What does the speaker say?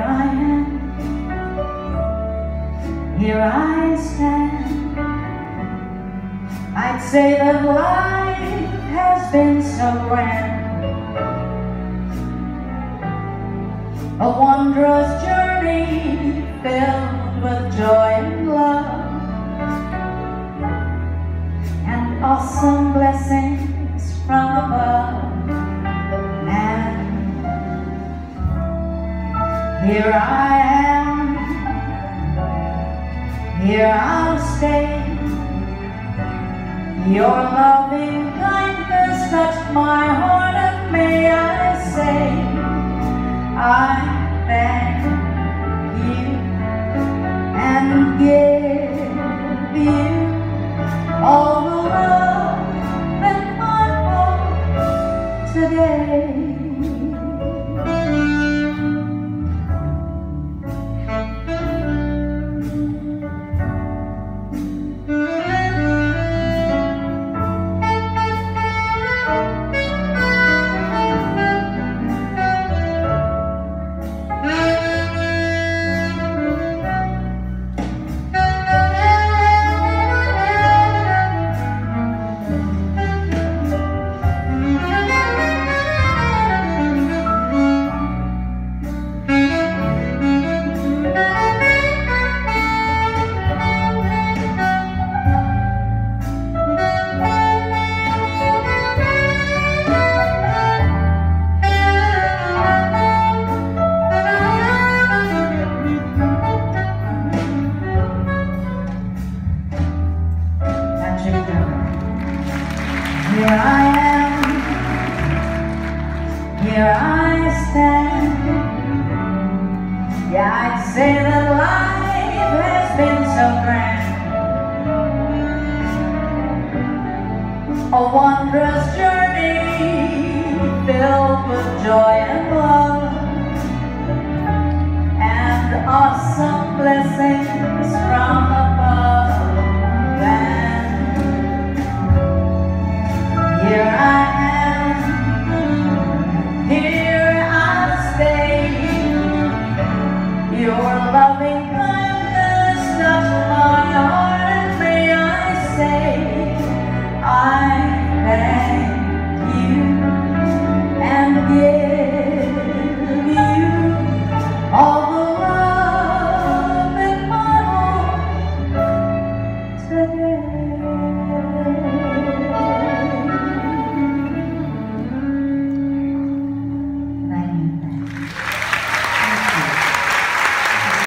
I am, here I stand. I'd say that life has been so grand, a wondrous journey filled with joy and love, and awesome blessings from above. And here I am, here I'll stay. Your loving kindness touched my heart, and may I say, I thank you and give you all the love in my heart today. Here I am, here I stand. Yeah, I'd say that life has been so grand, a wondrous journey